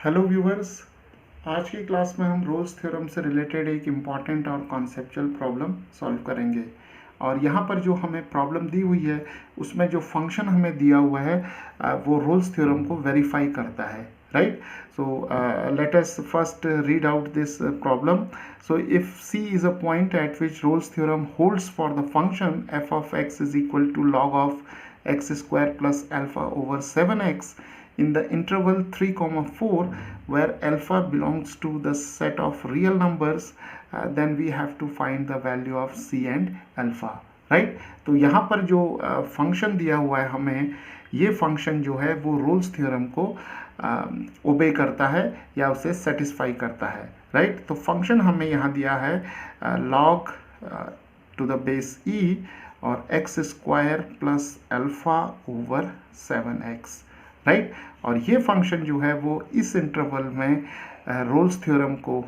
Hello viewers. आज की class में हम रोल्स थ्योरम से रिलेटेड एक इम्पॉर्टेंट और कॉन्सेप्चुअल प्रॉब्लम सॉल्व करेंगे। और यहाँ पर जो हमें प्रॉब्लम दी हुई है उसमें जो फंक्शन हमें दिया हुआ है वो रोल्स थ्योरम को वेरीफाई करता है, right. So let us first read out this problem. So if C is a point at which Rolle's theorem holds for the function f of x is equal to log of x square plus alpha over 7x in the interval 3 comma 4 where alpha belongs to the set of real numbers, then we have to find the value of C and alpha, right. तो यहाँ पर जो function दिया हुआ है हमें, ये function जो है वो रोल्स थ्योरम को ओबे करता है या उसे सेटिस्फाई करता है, राइट. तो फंक्शन हमें यहाँ दिया है लॉग टू द बेस ई और x square plus alpha over 7x, right. और ये फंक्शन जो है वो इस इंटरवल में रोल्स थ्योरम को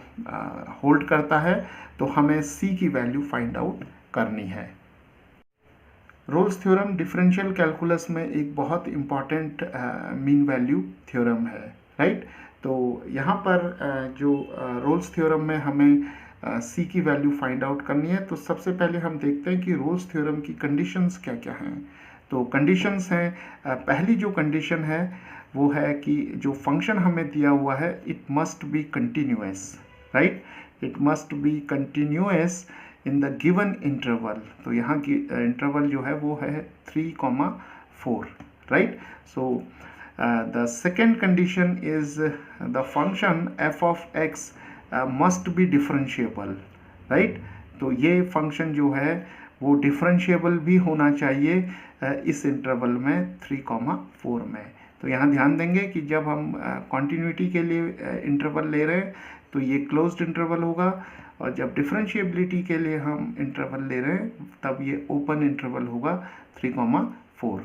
होल्ड करता है. तो हमें c की वैल्यू फाइंड आउट करनी है. रोल्स थ्योरम डिफरेंशियल कैलकुलस में एक बहुत इम्पॉर्टेंट मीन वैल्यू थ्योरम है, राइट. तो यहाँ पर जो रोल्स थ्योरम में हमें c की वैल्यू फाइंड आउट करनी है, तो सबसे पहले हम देखते हैं कि रोल्स थ्योरम की कंडीशंस क्या क्या हैं. तो कंडीशंस हैं, पहली जो कंडीशन है वो है कि जो फंक्शन हमें दिया हुआ है it must be continuous, right. It must be continuous in the given interval. तो यहाँ की इंटरवल जो है वो है 3,4, right. So the second condition is the function f of x must be differentiable, right. तो ये फंक्शन जो है वो डिफरेंशिएबल भी होना चाहिए इस इंटरवल में 3,4 में. तो यहाँ ध्यान देंगे कि जब हम कॉन्टिन्यूटी के लिए इंटरवल ले रहे हैं तो ये क्लोज्ड इंटरवल होगा, और जब डिफरेंशिएबिलिटी के लिए हम इंटरवल ले रहे हैं तब ये ओपन इंटरवल होगा 3,4,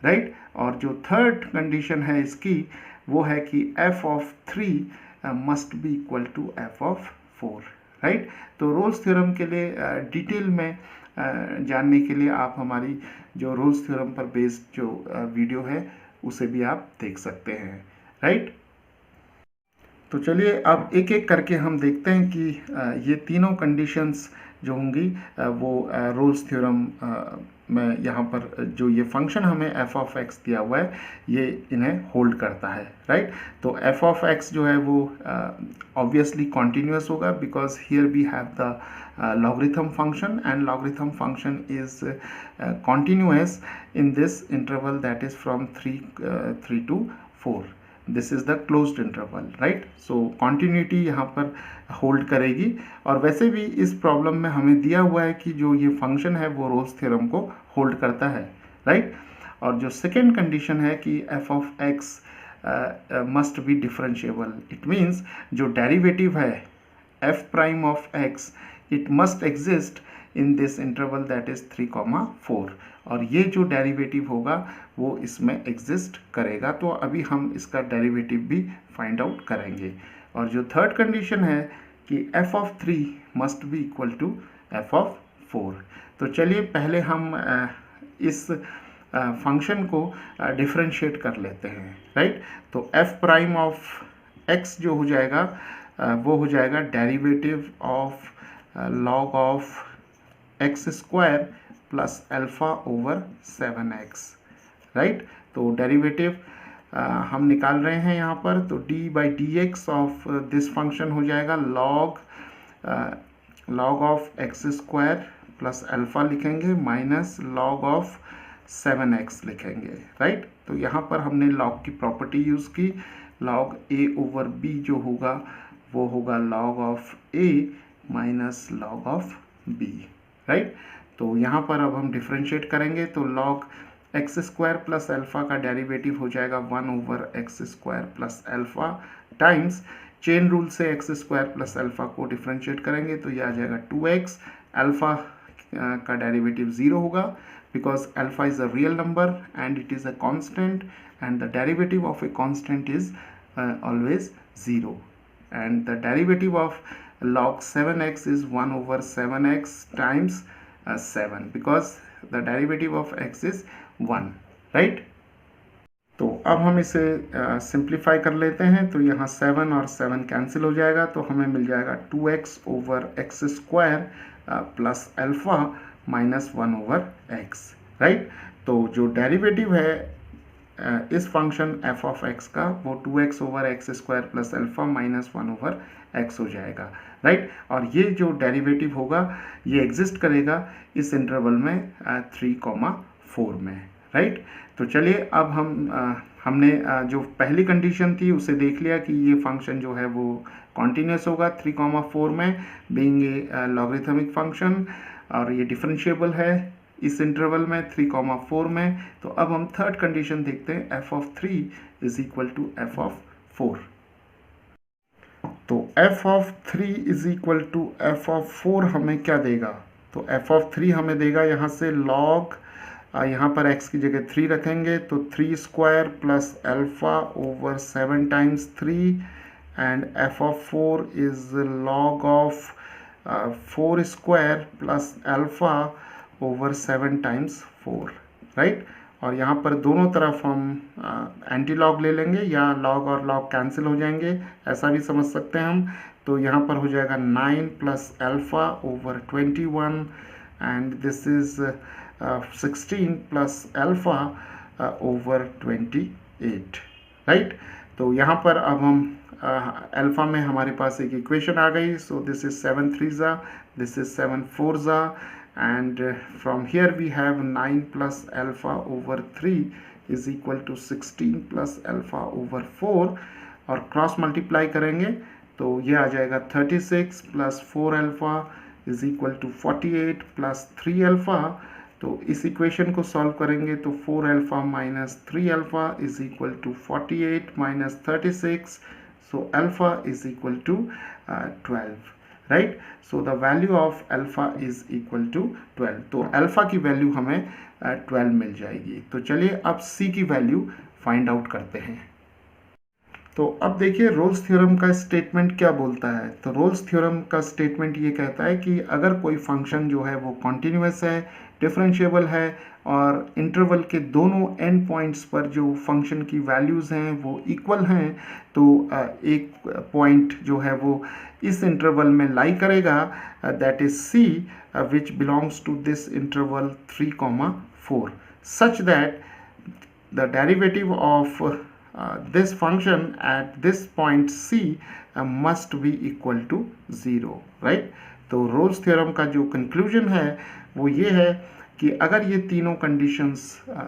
राइट. और जो थर्ड कंडीशन है इसकी वो है कि f of 3 must be equal to f of 4, right. तो रोल्स थ्योरम के लिए डिटेल में जानने के लिए आप हमारी जो रोल्स थ्योरम पर बेस्ड जो वीडियो है उसे भी आप देख सकते हैं, राइट. तो चलिए अब एक एक करके हम देखते हैं कि ये तीनों कंडीशंस जो होंगी वो रोल्स थ्योरम में यहाँ पर जो ये फंक्शन हमें f ऑफ x दिया हुआ है ये इन्हें होल्ड करता है, राइट. तो f ऑफ x जो है वो ऑब्वियसली कॉन्टिन्यूस होगा because here we have the logarithm function, and logarithm function is continuous in this interval that is from 3 to 4. This is the closed interval, right. So continuity यहाँ पर hold करेगी. और वैसे भी इस प्रॉब्लम में हमें दिया हुआ है कि जो ये फंक्शन है वो रोल्स थ्योरम को होल्ड करता है, राइट. और जो सेकेंड कंडीशन है कि f of x must be differentiable, it means जो डेरिवेटिव है f prime of x it must exist in this interval that is 3,4, और ये जो डेरिवेटिव होगा वो इसमें एग्जिस्ट करेगा. तो अभी हम इसका डेरिवेटिव भी फाइंड आउट करेंगे. और जो थर्ड कंडीशन है कि f of 3 must be equal to f of 4. तो चलिए पहले हम इस फंक्शन को डिफरेंशिएट कर लेते हैं, राइट. तो f प्राइम ऑफ x जो हो जाएगा वो हो जाएगा derivative of log of x square plus alpha over 7x, right. तो डेरिवेटिव हम निकाल रहे हैं यहाँ पर. तो d by D x of this function हो जाएगा log of x square plus alpha लिखेंगे माइनस log ऑफ 7x लिखेंगे, राइट. तो यहाँ पर हमने log की प्रॉपर्टी यूज़ की. log a ओवर b जो होगा वो होगा log of a minus log of b, right. तो यहाँ पर अब हम डिफरेंशिएट करेंगे. तो log x square plus alpha का डेरिवेटिव हो जाएगा 1 over x square plus alpha times chain rule से एक्स स्क्वायर प्लस अल्फा को डिफरेंशिएट करेंगे तो ये आ जाएगा 2x. अल्फा का डेरिवेटिव 0 होगा because alpha is a real number and it is a constant, and the derivative of a constant is always 0, and the derivative of log 7x is 1 over 7x times 7 because the derivative of x is 1, right. तो अब हम इसे simplify कर लेते हैं। तो यहाँ 7 और 7 कैंसिल हो जाएगा, तो हमें मिल जाएगा 2x over x square plus alpha minus 1 over x, right. तो जो डेरिवेटिव है इस फंक्शन f ऑफ x का वो 2x over x square plus alpha minus 1 over x हो जाएगा, राइट। और ये जो डेरिवेटिव होगा ये एग्जिस्ट करेगा इस इंटरवल में 3,4 में, राइट। तो चलिए अब हमने जो पहली कंडीशन थी उसे देख लिया कि ये फंक्शन जो है वो कॉन्टिन्यूस होगा 3,4 में, बीइंग ए लॉगरिथमिक फंक्शन, और ये डिफरेंशिएबल है इस इंटरवल में 3,4 में। तो अब हम थर्ड कंडीशन देखते हैं, f of 3 is equal to f of 4। तो f of 3 is equal to f of 4 हमें क्या देगा? तो f ऑफ 3 हमें देगा यहाँ से log, यहाँ पर x की जगह 3 रखेंगे तो 3 square plus alpha over 7 times 3, and f of 4 is log of 4 square plus alpha over 7 times 4, right. और यहाँ पर दोनों तरफ हम एंटी लॉग ले लेंगे या लॉग और लॉग कैंसिल हो जाएंगे, ऐसा भी समझ सकते हैं हम। तो यहाँ पर हो जाएगा 9 plus alpha over 21, and this is 16 plus alpha over 28, right. तो यहाँ पर अब हम अल्फ़ा में हमारे पास एक इक्वेशन आ गई। So this is 7 3 this is 7 4 and from here we have 9 plus alpha over 3 is equal to 16 plus alpha over 4, और क्रॉस मल्टीप्लाई करेंगे तो ये आ जाएगा 36 plus 4 alpha is equal to 48 plus 3 alpha. तो इस इक्वेशन को सॉल्व करेंगे तो 4 alpha minus 3 alpha is equal to 48 minus 36, so alpha is equal to 12, right. So the value of alpha is equal to 12। तो अल्फ़ा की value हमें 12 मिल जाएगी। तो चलिए अब c की वैल्यू फाइंड आउट करते हैं। तो अब देखिए रोल्स थ्योरम का स्टेटमेंट क्या बोलता है। तो रोल्स थ्योरम का स्टेटमेंट ये कहता है कि अगर कोई फंक्शन जो है वो कॉन्टिन्यूस है, डिफरेंशिएबल है और इंटरवल के दोनों एंड पॉइंट्स पर जो फंक्शन की वैल्यूज़ हैं वो इक्वल हैं, तो एक पॉइंट जो है वो इस इंटरवल में लाई करेगा, that is c which belongs to this interval 3,4, such that the derivative of this function at this point c must be equal to 0, right। तो रोल्स थ्योरम का जो कंक्लूजन है वो ये है कि अगर ये तीनों कंडीशंस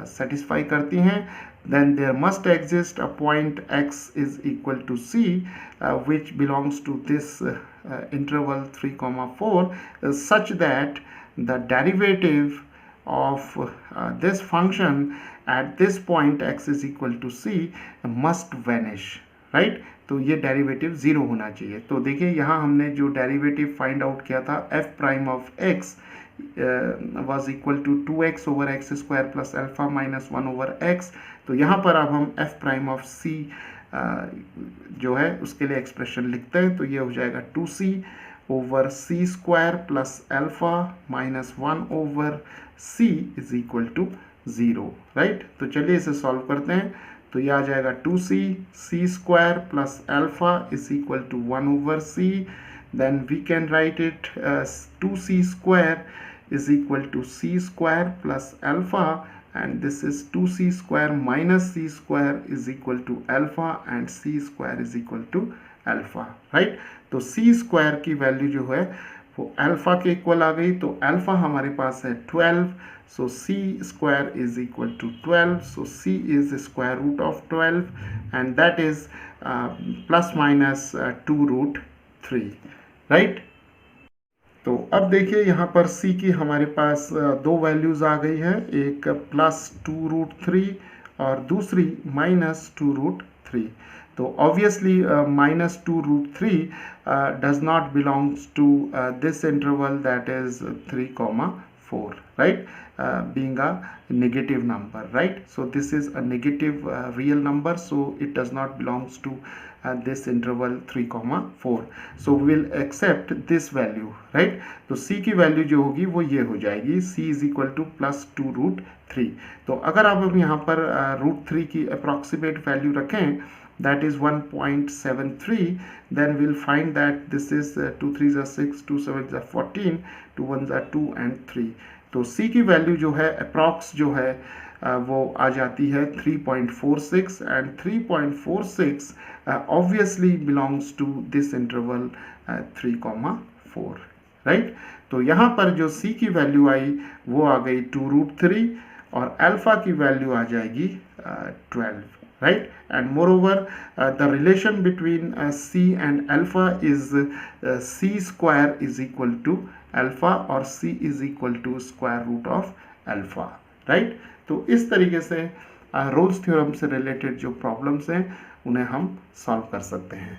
सेटिस्फाई करती हैं, then there must exist a point x is equal to c which belongs to this interval 3,4 such that the derivative of this function at this point x is equal to c must vanish, right। तो ये derivative 0 होना चाहिए। तो देखिए यहाँ हमने जो derivative find out किया था f prime of x was equal to 2x over x square plus alpha minus 1 over x। तो यहाँ पर अब हम f प्राइम ऑफ c जो है उसके लिए एक्सप्रेशन लिखते हैं। तो ये हो जाएगा 2c over c square plus alpha minus 1 over c is equal to 0, right. तो चलिए इसे सॉल्व करते हैं। तो ये आ जाएगा 2c c square plus alpha is equal to 1 over c, then we can write it 2c square is equal to c square plus alpha, and this is 2c square minus c square is equal to alpha, and c square is equal to alpha, right। तो c square की value जो है वो alpha के equal आ गई। तो alpha हमारे पास है 12, so c square is equal to 12, so c is square root of 12 and that is plus minus 2 root 3, right। तो अब देखिए यहाँ पर c की हमारे पास दो वैल्यूज़ आ गई है, एक प्लस 2 रूट 3 और दूसरी माइनस 2 रूट 3। तो obviously minus 2 root 3 does not belongs to this interval that is 3,4, right, being a negative number, right। So this is a negative real number, so it does not belongs to this interval 3,4. So we will accept this value, right? तो c की value जो होगी वो ये हो जाएगी, c is equal to +2√3. तो अगर आप अब यहाँ पर √3 की अप्रॉक्सीमेट वैल्यू रखें, that is 1.73, then we'll find that this is 2 3s are 6, 2 7s are 14, 2 1s are 2 and 3. तो c की वैल्यू जो है अप्रॉक्स जो है वो आ जाती है 3.46, and 3.46 obviously belongs to this interval 3,4, right. तो यहाँ पर जो c की वैल्यू आई वो आ गई 2√3 और अल्फा की वैल्यू आ जाएगी 12, right? And moreover the relation between c and alpha is c square is equal to alpha, or c is equal to square root of alpha, right? तो इस तरीके से रोल्स थ्योरम से रिलेटेड जो problems हैं उन्हें हम सॉल्व कर सकते हैं.